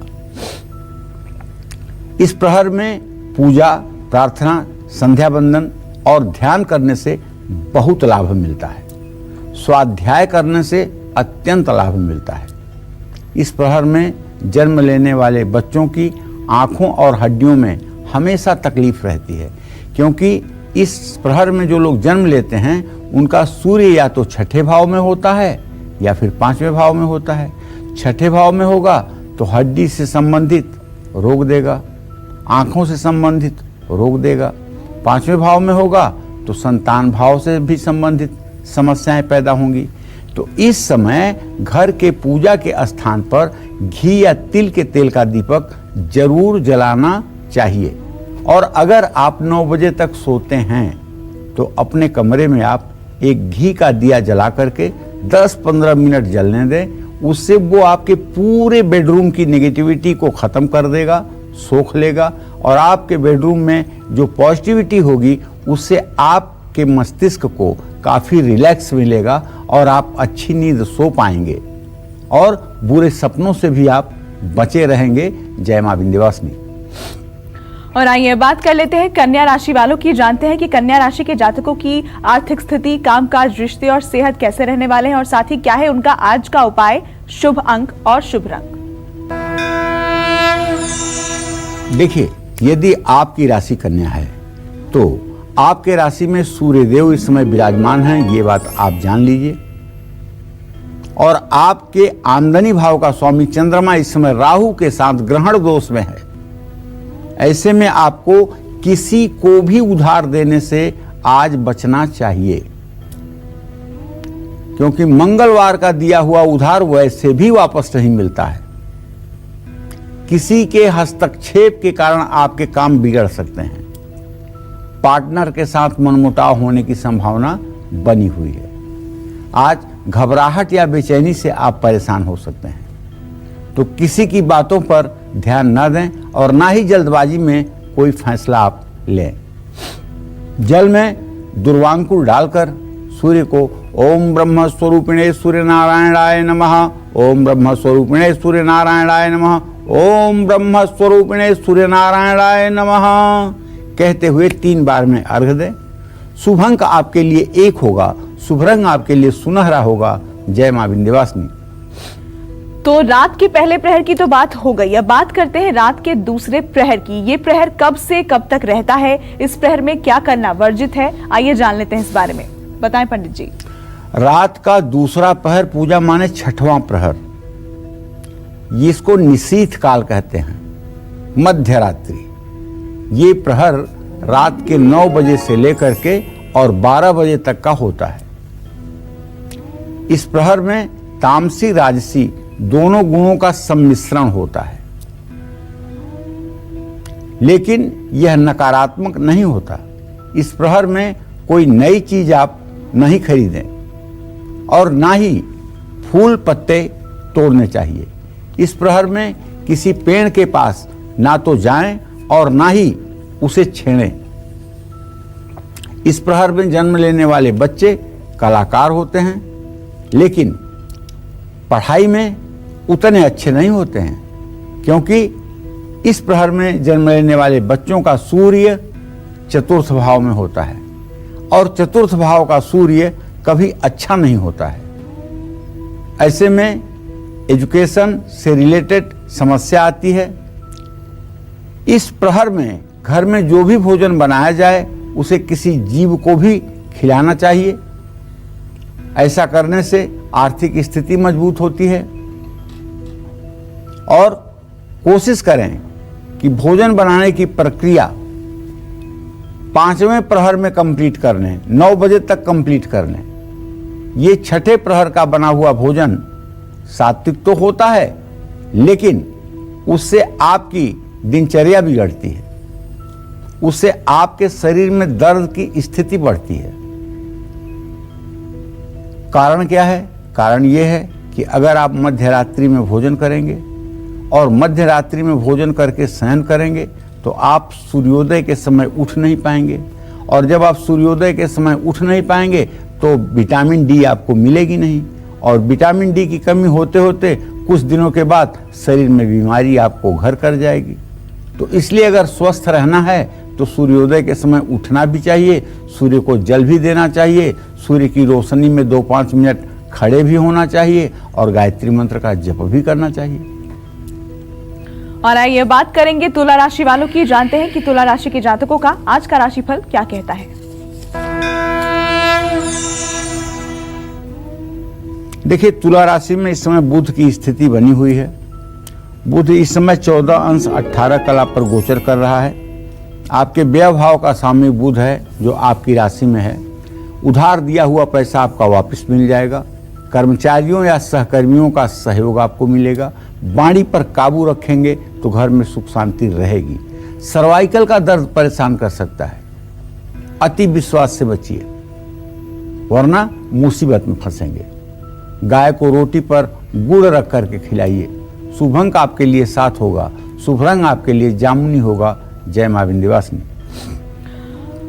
इस प्रहर में पूजा, प्रार्थना, संध्या बंदन और ध्यान करने से बहुत लाभ मिलता है। स्वाध्याय करने से अत्यंत लाभ मिलता है। इस प्रहर में जन्म लेने वाले बच्चों की आँखों और हड्डियों में हमेशा तकलीफ रहती है, क्योंकि इस प्रहर में जो लोग जन्म लेते हैं उनका सूर्य या तो 6ठे भाव में होता है या फिर 5वें भाव में होता है। 6ठे भाव में होगा तो हड्डी से संबंधित रोग देगा, आँखों से संबंधित रोग देगा। 5वें भाव में होगा तो संतान भाव से भी संबंधित समस्याएं पैदा होंगी। तो इस समय घर के पूजा के स्थान पर घी या तिल के तेल का दीपक जरूर जलाना चाहिए। और अगर आप 9 बजे तक सोते हैं तो अपने कमरे में आप एक घी का दिया जला करके 10-15 मिनट जलने दें। उससे वो आपके पूरे बेडरूम की नेगेटिविटी को ख़त्म कर देगा, सोख लेगा। और आपके बेडरूम में जो पॉजिटिविटी होगी उससे आपके मस्तिष्क को काफ़ी रिलैक्स मिलेगा और आप अच्छी नींद सो पाएंगे और बुरे सपनों से भी आप बचे रहेंगे। जय मां विंध्यवासिनी। और आइए बात कर लेते हैं कन्या राशि वालों की। जानते हैं कि कन्या राशि के जातकों की आर्थिक स्थिति, कामकाज, रिश्ते और सेहत कैसे रहने वाले हैं और साथ ही क्या है उनका आज का उपाय, शुभ अंक और शुभ रंग। देखिए, यदि आपकी राशि कन्या है तो आपके राशि में सूर्य देव इस समय विराजमान हैं, ये बात आप जान लीजिए। और आपके आमदनी भाव का स्वामी चंद्रमा इस समय राहु के साथ ग्रहण दोष में है। ऐसे में आपको किसी को भी उधार देने से आज बचना चाहिए, क्योंकि मंगलवार का दिया हुआ उधार वैसे भी वापस नहीं मिलता है। किसी के हस्तक्षेप के कारण आपके काम बिगड़ सकते हैं। पार्टनर के साथ मनमुटाव होने की संभावना बनी हुई है। आज घबराहट या बेचैनी से आप परेशान हो सकते हैं, तो किसी की बातों पर ध्यान न दें और ना ही जल्दबाजी में कोई फैसला आप लें। जल में दुर्वांकुर डालकर सूर्य को ओम ब्रह्म स्वरूपिणे सूर्य नारायणाय नमः, ओम ब्रह्म स्वरूपिणे सूर्य नारायणाय नमः, ओम ब्रह्म स्वरूपिणे सूर्य नारायणाय नमः कहते हुए 3 बार में अर्घ दें। शुभ अंक आपके लिए 1 होगा, शुभ रंग आपके लिए सुनहरा होगा। जय मां विंध्यवासिनी। तो रात के पहले प्रहर की तो बात हो गई, अब बात करते हैं रात के दूसरे प्रहर की। ये प्रहर कब से कब तक रहता है? इस प्रहर में क्या करना वर्जित है? आइए जान लेते हैं इस बारे में। बताएं पंडित जी। रात का दूसरा प्रहर पूजा माने छठवां प्रहर, इसको निशीथ काल कहते हैं, मध्य रात्रि। ये प्रहर रात के 9 बजे से लेकर के और 12 बजे तक का होता है। इस प्रहर में तामसी राजसी दोनों गुणों का सम्मिश्रण होता है, लेकिन यह नकारात्मक नहीं होता। इस प्रहर में कोई नई चीज आप नहीं खरीदें और ना ही फूल पत्ते तोड़ने चाहिए। इस प्रहर में किसी पेड़ के पास ना तो जाएं और ना ही उसे छेड़ें। इस प्रहर में जन्म लेने वाले बच्चे कलाकार होते हैं, लेकिन पढ़ाई में उतने अच्छे नहीं होते हैं, क्योंकि इस प्रहर में जन्म लेने वाले बच्चों का सूर्य चतुर्थ भाव में होता है और चतुर्थ भाव का सूर्य कभी अच्छा नहीं होता है। ऐसे में एजुकेशन से रिलेटेड समस्या आती है। इस प्रहर में घर में जो भी भोजन बनाया जाए उसे किसी जीव को भी खिलाना चाहिए। ऐसा करने से आर्थिक स्थिति मजबूत होती है। और कोशिश करें कि भोजन बनाने की प्रक्रिया 5वें प्रहर में कंप्लीट कर लें, 9 बजे तक कंप्लीट कर लें। ये छठे प्रहर का बना हुआ भोजन सात्विक तो होता है, लेकिन उससे आपकी दिनचर्या बिगड़ती है, उससे आपके शरीर में दर्द की स्थिति बढ़ती है। कारण क्या है? कारण यह है कि अगर आप मध्य रात्रि में भोजन करेंगे और मध्य रात्रि में भोजन करके शयन करेंगे तो आप सूर्योदय के समय उठ नहीं पाएंगे, और जब आप सूर्योदय के समय उठ नहीं पाएंगे तो विटामिन डी आपको मिलेगी नहीं, और विटामिन डी की कमी होते होते कुछ दिनों के बाद शरीर में बीमारी आपको घर कर जाएगी। तो इसलिए अगर स्वस्थ रहना है तो सूर्योदय के समय उठना भी चाहिए, सूर्य को जल भी देना चाहिए, सूर्य की रोशनी में 2-5 मिनट खड़े भी होना चाहिए और गायत्री मंत्र का जप भी करना चाहिए। और आइए बात करेंगे तुला राशि वालों की। जानते हैं कि तुला राशि के जातकों का आज का राशिफल क्या कहता है। देखिए, तुला राशि में इस समय बुध की स्थिति बनी हुई है। बुध इस समय 14 अंश 18 कला पर गोचर कर रहा है। आपके व्यय भाव का स्वामी बुध है, जो आपकी राशि में है। उधार दिया हुआ पैसा आपका वापस मिल जाएगा। कर्मचारियों या सहकर्मियों का सहयोग आपको मिलेगा। वाणी पर काबू रखेंगे तो घर में सुख शांति रहेगी। सर्वाइकल का दर्द परेशान कर सकता है, अति विश्वास से बचिए वरना मुसीबत में फंसेंगे। गाय को रोटी पर गुड़ रख करके खिलाइए। शुभ अंक आपके लिए 7 होगा, शुभ रंग आपके लिए जामुनी होगा। जय मां विंध्यवासिनी।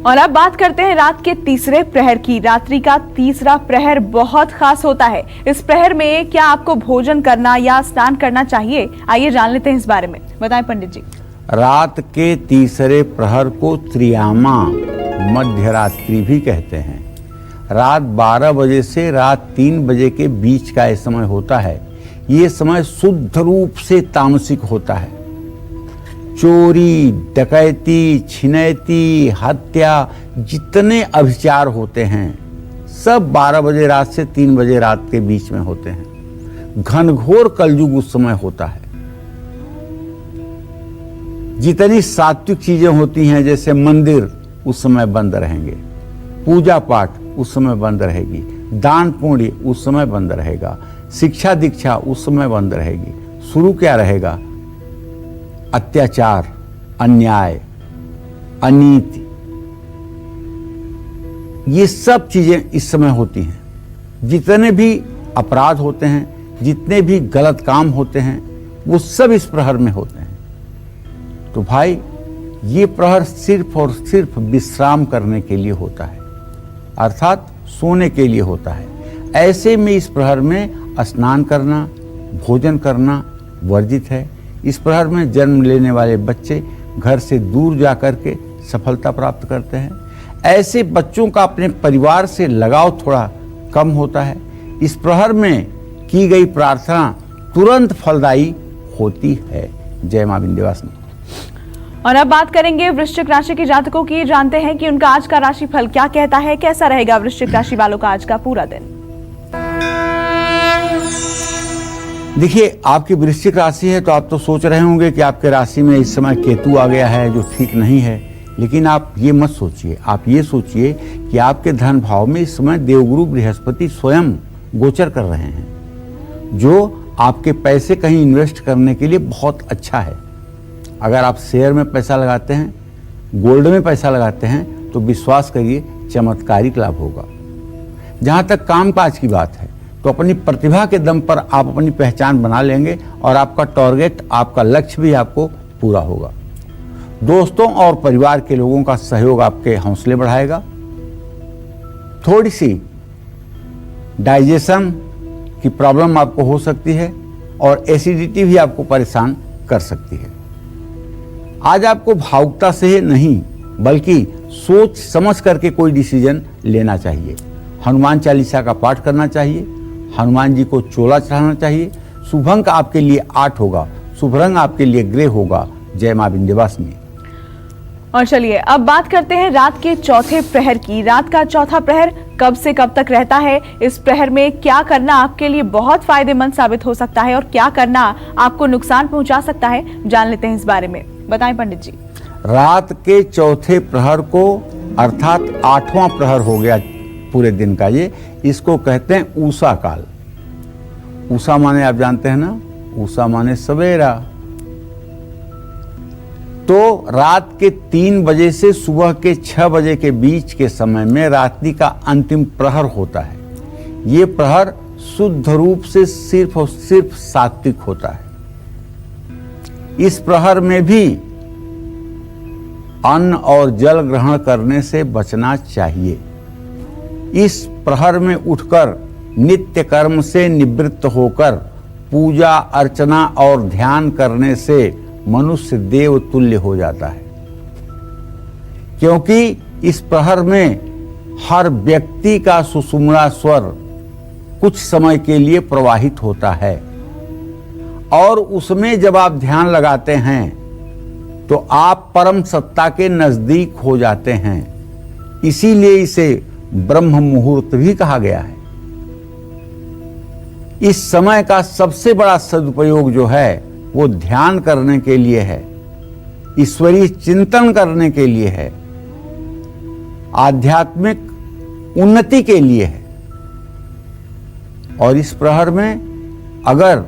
और अब बात करते हैं रात के तीसरे प्रहर की। रात्रि का तीसरा प्रहर बहुत खास होता है। इस प्रहर में क्या आपको भोजन करना या स्नान करना चाहिए? आइए जान लेते हैं इस बारे में। बताएं पंडित जी। रात के तीसरे प्रहर को त्रियामा मध्य रात्रि भी कहते हैं। रात 12 बजे से रात 3 बजे के बीच का यह समय होता है। ये समय शुद्ध रूप से तामसिक होता है। चोरी, डकैती, छिनैती, हत्या, जितने अभिचार होते हैं सब 12 बजे रात से 3 बजे रात के बीच में होते हैं। घनघोर कलयुग उस समय होता है। जितनी सात्विक चीजें होती हैं, जैसे मंदिर, उस समय बंद रहेंगे। पूजा पाठ उस समय बंद रहेगी। दान पुण्य उस समय बंद रहेगा। शिक्षा दीक्षा उस समय बंद रहेगी। शुरू क्या रहेगा? अत्याचार, अन्याय, अनीति, ये सब चीजें इस समय होती हैं। जितने भी अपराध होते हैं, जितने भी गलत काम होते हैं, वो सब इस प्रहर में होते हैं। तो भाई, ये प्रहर सिर्फ और सिर्फ विश्राम करने के लिए होता है, अर्थात सोने के लिए होता है। ऐसे में इस प्रहर में स्नान करना, भोजन करना वर्जित है। इस प्रहर में जन्म लेने वाले बच्चे घर से दूर जाकर के सफलता प्राप्त करते हैं। ऐसे बच्चों का अपने परिवार से लगाव थोड़ा कम होता है। इस प्रहर में की गई प्रार्थना तुरंत फलदायी होती है। जय मां विंध्यवासिनी। और अब बात करेंगे वृश्चिक राशि के जातकों की। जानते हैं कि उनका आज का राशिफल क्या कहता है, कैसा रहेगा वृश्चिक राशि वालों का आज का पूरा दिन। देखिए, आपकी वृश्चिक राशि है तो आप तो सोच रहे होंगे कि आपके राशि में इस समय केतु आ गया है जो ठीक नहीं है, लेकिन आप ये मत सोचिए। आप ये सोचिए कि आपके धन भाव में इस समय देवगुरु बृहस्पति स्वयं गोचर कर रहे हैं, जो आपके पैसे कहीं इन्वेस्ट करने के लिए बहुत अच्छा है। अगर आप शेयर में पैसा लगाते हैं, गोल्ड में पैसा लगाते हैं, तो विश्वास करिए चमत्कारिक लाभ होगा। जहाँ तक कामकाज की बात है तो अपनी प्रतिभा के दम पर आप अपनी पहचान बना लेंगे और आपका टारगेट, आपका लक्ष्य भी आपको पूरा होगा। दोस्तों और परिवार के लोगों का सहयोग आपके हौसले बढ़ाएगा। थोड़ी सी डाइजेशन की प्रॉब्लम आपको हो सकती है और एसिडिटी भी आपको परेशान कर सकती है। आज आपको भावुकता से नहीं बल्कि सोच समझ करके कोई डिसीजन लेना चाहिए। हनुमान चालीसा का पाठ करना चाहिए, हनुमान जी को चोला चढ़ाना चाहिए। शुभ अंक आपके लिए 8 होगा, शुभ रंग आपके लिए ग्रे होगा। जय मां विंध्यवासिनी। और चलिए अब बात करते हैं रात के चौथे प्रहर की। रात का चौथा प्रहर कब से कब तक रहता है, इस प्रहर में क्या करना आपके लिए बहुत फायदेमंद साबित हो सकता है और क्या करना आपको नुकसान पहुंचा सकता है, जान लेते हैं इस बारे में। बताएं पंडित जी। रात के चौथे प्रहर को अर्थात 8वां प्रहर हो गया पूरे दिन का, ये इसको कहते हैं उषा काल। उषा माने आप जानते हैं ना, उषा माने सवेरा। तो रात के 3 बजे से सुबह के 6 बजे के बीच के समय में रात्रि का अंतिम प्रहर होता है। ये प्रहर शुद्ध रूप से सिर्फ और सिर्फ सात्विक होता है। इस प्रहर में भी अन्न और जल ग्रहण करने से बचना चाहिए। इस प्रहर में उठकर नित्य कर्म से निवृत्त होकर पूजा अर्चना और ध्यान करने से मनुष्य देव तुल्य हो जाता है, क्योंकि इस प्रहर में हर व्यक्ति का सुषुम्ना स्वर कुछ समय के लिए प्रवाहित होता है और उसमें जब आप ध्यान लगाते हैं तो आप परम सत्ता के नजदीक हो जाते हैं। इसीलिए इसे ब्रह्म मुहूर्त भी कहा गया है। इस समय का सबसे बड़ा सदुपयोग जो है वो ध्यान करने के लिए है, ईश्वरीय चिंतन करने के लिए है, आध्यात्मिक उन्नति के लिए है। और इस प्रहर में अगर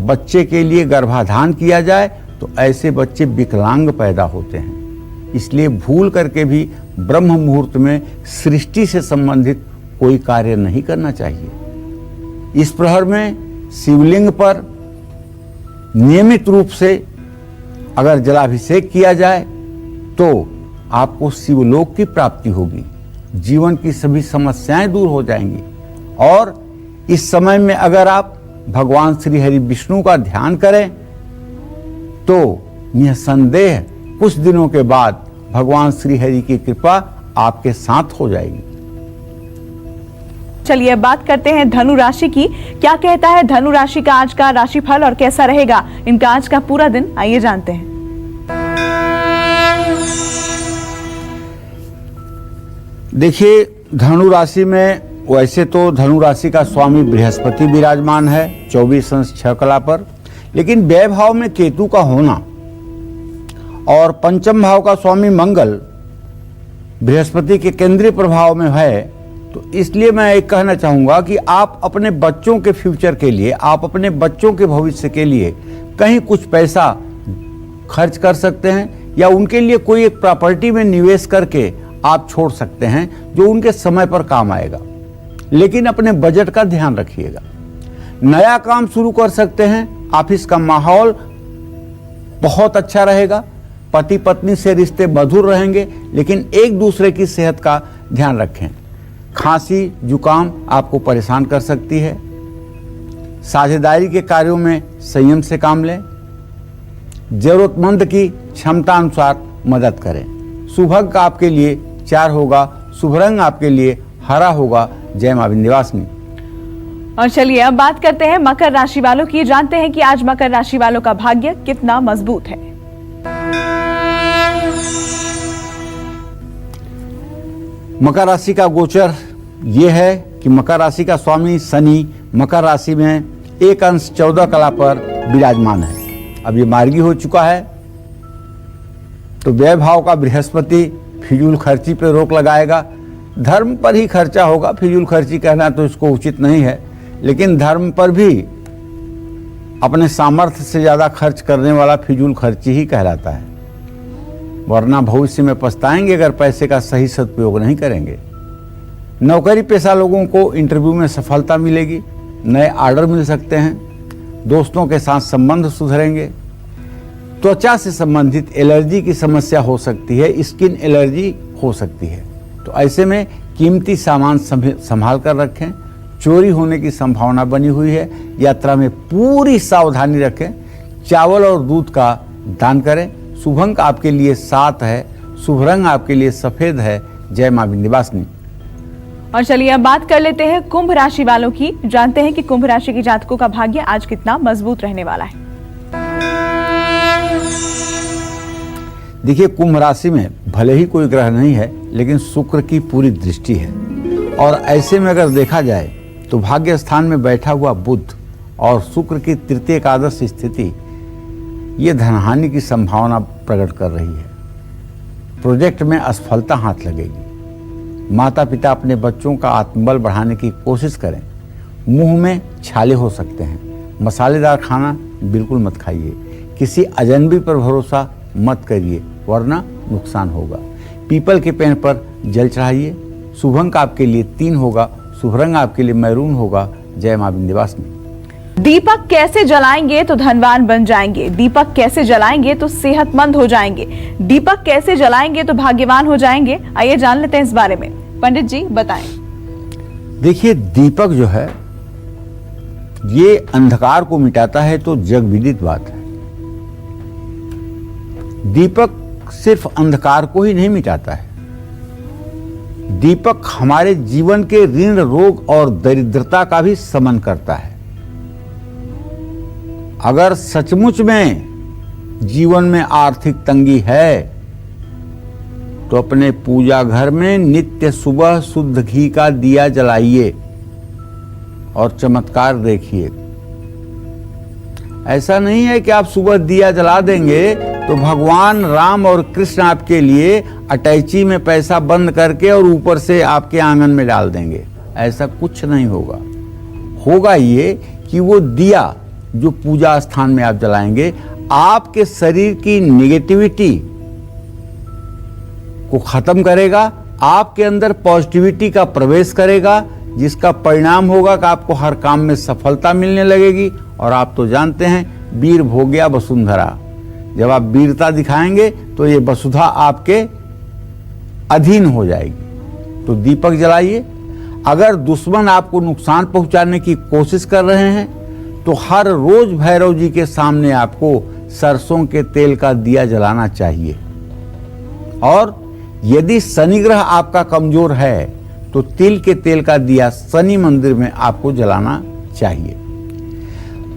बच्चे के लिए गर्भाधान किया जाए तो ऐसे बच्चे विकलांग पैदा होते हैं। इसलिए भूल करके भी ब्रह्म मुहूर्त में सृष्टि से संबंधित कोई कार्य नहीं करना चाहिए। इस प्रहर में शिवलिंग पर नियमित रूप से अगर जलाभिषेक किया जाए तो आपको शिवलोक की प्राप्ति होगी, जीवन की सभी समस्याएं दूर हो जाएंगी। और इस समय में अगर आप भगवान श्री हरि विष्णु का ध्यान करें तो निसंदेह कुछ दिनों के बाद भगवान श्री हरि की कृपा आपके साथ हो जाएगी। चलिए बात करते हैं धनु राशि की। क्या कहता है धनु राशि का आज का राशिफल और कैसा रहेगा इनका आज का पूरा दिन, आइए जानते हैं। देखिए, धनु राशि में वैसे तो धनु राशि का स्वामी बृहस्पति विराजमान है 24 अंश 6 कला पर, लेकिन व्यय भाव में केतु का होना और पंचम भाव का स्वामी मंगल बृहस्पति के केंद्रीय प्रभाव में है, तो इसलिए मैं एक कहना चाहूंगा कि आप अपने बच्चों के फ्यूचर के लिए, आप अपने बच्चों के भविष्य के लिए कहीं कुछ पैसा खर्च कर सकते हैं या उनके लिए कोई एक प्रॉपर्टी में निवेश करके आप छोड़ सकते हैं जो उनके समय पर काम आएगा। लेकिन अपने बजट का ध्यान रखिएगा। नया काम शुरू कर सकते हैं, ऑफिस का माहौल बहुत अच्छा रहेगा, पति पत्नी से रिश्ते मधुर रहेंगे, लेकिन एक दूसरे की सेहत का ध्यान रखें। खांसी जुकाम आपको परेशान कर सकती है। साझेदारी के कार्यों में संयम से काम लें। जरूरतमंद की क्षमता अनुसार मदद करें। शुभ अंक आपके लिए 4 होगा। शुभ रंग आपके लिए हरा होगा। जय मां विंध्यवासिनी। और चलिए अब बात करते हैं मकर राशि वालों की। जानते हैं कि आज मकर राशि वालों का भाग्य कितना मजबूत है। मकर राशि का गोचर ये है कि मकर राशि का स्वामी शनि मकर राशि में 1 अंश 14 कला पर विराजमान है। अब ये मार्गी हो चुका है, तो व्यय भाव का बृहस्पति फिजूल खर्ची पे रोक लगाएगा। धर्म पर ही खर्चा होगा, फिजूल खर्ची कहना तो इसको उचित नहीं है, लेकिन धर्म पर भी अपने सामर्थ्य से ज़्यादा खर्च करने वाला फिजूल खर्ची ही कहलाता है, वरना भविष्य में पछताएंगे अगर पैसे का सही सदुपयोग नहीं करेंगे। नौकरी पेशा लोगों को इंटरव्यू में सफलता मिलेगी, नए ऑर्डर मिल सकते हैं, दोस्तों के साथ संबंध सुधरेंगे। त्वचा से संबंधित एलर्जी की समस्या हो सकती है, स्किन एलर्जी हो सकती है, तो ऐसे में कीमती सामान संभाल कर रखें। चोरी होने की संभावना बनी हुई है, यात्रा में पूरी सावधानी रखें। चावल और दूध का दान करें। शुभ अंक आपके लिए 7 है। शुभ रंग आपके लिए सफेद है। जय मां विंध्यवासिनी। और चलिए अब बात कर लेते हैं कुंभ राशि वालों की। जानते हैं कि कुंभ राशि के जातकों का भाग्य आज कितना मजबूत रहने वाला है। देखिए, कुंभ राशि में भले ही कोई ग्रह नहीं है, लेकिन शुक्र की पूरी दृष्टि है, और ऐसे में अगर देखा जाए तो भाग्य स्थान में बैठा हुआ बुध और शुक्र की तृतीय एकादश स्थिति ये धनहानि की संभावना प्रकट कर रही है। प्रोजेक्ट में असफलता हाथ लगेगी। माता पिता अपने बच्चों का आत्मबल बढ़ाने की कोशिश करें। मुंह में छाले हो सकते हैं। मसालेदार खाना बिल्कुल मत खाइए। किसी अजनबी पर भरोसा मत करिए, वरना नुकसान होगा। पीपल के पेड़ पर जल चढ़ाइए। शुभ अंक आपके लिए 3 होगा। शुभ रंग आपके लिए मैरून होगा। जय मां विंध्यवासिनी। दीपक कैसे जलाएंगे तो धनवान बन जाएंगे। दीपक कैसे जलाएंगे तो सेहतमंद हो जाएंगे। दीपक कैसे जलाएंगे तो भाग्यवान हो जाएंगे। आइए जान लेते हैं इस बारे में। पंडित जी बताएं। देखिए, दीपक जो है ये अंधकार को मिटाता है, तो जग विदित बात है। दीपक सिर्फ अंधकार को ही नहीं मिटाता है, दीपक हमारे जीवन के ऋण, रोग और दरिद्रता का भी शमन करता है। अगर सचमुच में जीवन में आर्थिक तंगी है तो अपने पूजा घर में नित्य सुबह शुद्ध घी का दिया जलाइए और चमत्कार देखिए। ऐसा नहीं है कि आप सुबह दिया जला देंगे तो भगवान राम और कृष्ण आपके लिए अटैची में पैसा बंद करके और ऊपर से आपके आंगन में डाल देंगे। ऐसा कुछ नहीं होगा। होगा ये कि वो दिया जो पूजा स्थान में आप जलाएंगे आपके शरीर की नेगेटिविटी को खत्म करेगा, आपके अंदर पॉजिटिविटी का प्रवेश करेगा, जिसका परिणाम होगा कि आपको हर काम में सफलता मिलने लगेगी। और आप तो जानते हैं, वीर भोग्या वसुंधरा, जब आप वीरता दिखाएंगे तो ये वसुधा आपके अधीन हो जाएगी। तो दीपक जलाइए। अगर दुश्मन आपको नुकसान पहुंचाने की कोशिश कर रहे हैं तो हर रोज भैरव जी के सामने आपको सरसों के तेल का दिया जलाना चाहिए। और यदि शनि ग्रह आपका कमजोर है तो तिल के तेल का दिया शनि मंदिर में आपको जलाना चाहिए।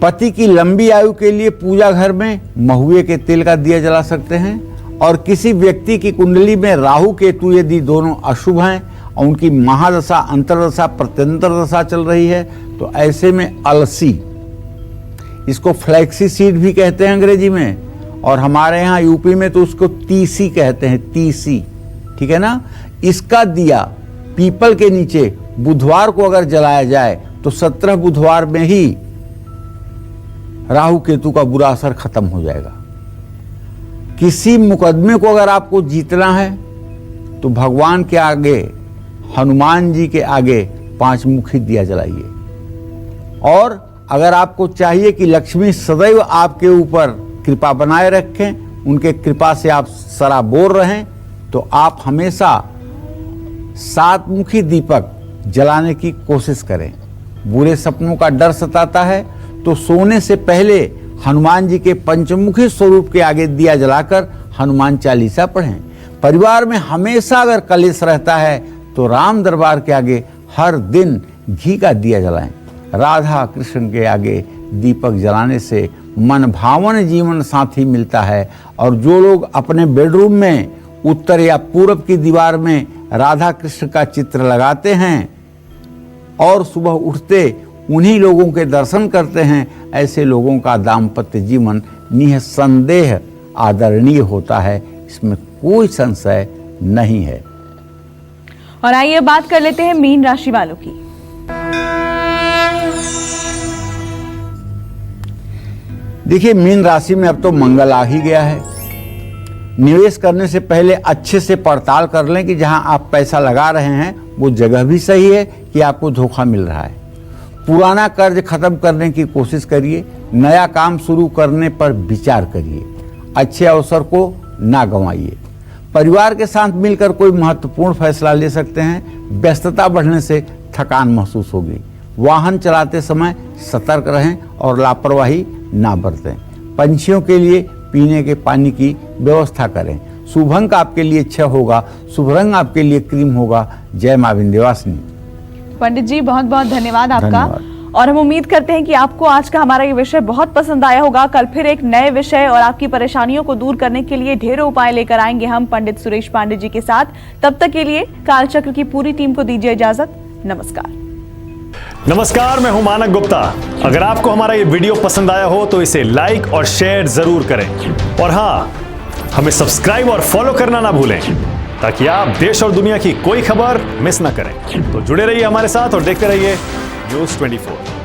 पति की लंबी आयु के लिए पूजा घर में महुए के तेल का दिया जला सकते हैं। और किसी व्यक्ति की कुंडली में राहु केतु यदि दोनों अशुभ हैं और उनकी महादशा, अंतरदशा, प्रत्यंतर दशा चल रही है तो ऐसे में अलसी, इसको फ्लैक्सी सीड भी कहते हैं अंग्रेजी में, और हमारे यहाँ यूपी में तो उसको तीसी कहते हैं, तीसी, ठीक है ना। इसका दिया पीपल के नीचे बुधवार को अगर जलाया जाए तो 17 बुधवार में ही राहु केतु का बुरा असर खत्म हो जाएगा। किसी मुकदमे को अगर आपको जीतना है तो भगवान के आगे, हनुमान जी के आगे 5 मुखी दिया जलाइए। और अगर आपको चाहिए कि लक्ष्मी सदैव आपके ऊपर कृपा बनाए रखें, उनके कृपा से आप सराबोर रहें, तो आप हमेशा 7 मुखी दीपक जलाने की कोशिश करें। बुरे सपनों का डर सताता है तो सोने से पहले हनुमान जी के पंचमुखी स्वरूप के आगे दिया जलाकर हनुमान चालीसा पढ़ें। परिवार में हमेशा अगर कलेश रहता है तो राम दरबार के आगे हर दिन घी का दिया जलाएं। राधा कृष्ण के आगे दीपक जलाने से मन भावन जीवन साथी मिलता है। और जो लोग अपने बेडरूम में उत्तर या पूरब की दीवार में राधा कृष्ण का चित्र लगाते हैं और सुबह उठते उन्हीं लोगों के दर्शन करते हैं, ऐसे लोगों का दाम्पत्य जीवन निसंदेह आदरणीय होता है, इसमें कोई संशय नहीं है। और आइए बात कर लेते हैं मीन राशि वालों की। देखिए, मीन राशि में अब तो मंगल आ ही गया है। निवेश करने से पहले अच्छे से पड़ताल कर लें कि जहां आप पैसा लगा रहे हैं वो जगह भी सही है कि आपको धोखा मिल रहा है। पुराना कर्ज खत्म करने की कोशिश करिए। नया काम शुरू करने पर विचार करिए। अच्छे अवसर को ना गंवाइए। परिवार के साथ मिलकर कोई महत्वपूर्ण फैसला ले सकते हैं। व्यस्तता बढ़ने से थकान महसूस होगी। वाहन चलाते समय सतर्क रहें और लापरवाही ना बरतें। पंछियों के लिए पीने के पानी की व्यवस्था करें। शुभ अंक आपके लिए 6 होगा। शुभ रंग आपके लिए क्रीम होगा। जय मां विंध्यवासिनी। पंडित जी बहुत बहुत धन्यवाद आपका। धन्यवाद। और हम उम्मीद करते हैं कि आपको आज का हमारा ये विषय बहुत पसंद आया होगा। कल फिर एक नए विषय और आपकी परेशानियों को दूर करने के लिए ढेरों उपाय लेकर आएंगे हम पंडित सुरेश पांडे जी के साथ। तब तक के लिए कालचक्र की पूरी टीम को दीजिए इजाजत। नमस्कार। नमस्कार, मैं हूं मानक गुप्ता। अगर आपको हमारा ये वीडियो पसंद आया हो तो इसे लाइक और शेयर जरूर करें। और हाँ, हमें सब्सक्राइब और फॉलो करना ना भूलें ताकि आप देश और दुनिया की कोई खबर मिस ना करें। तो जुड़े रहिए हमारे साथ और देखते रहिए न्यूज़ 24।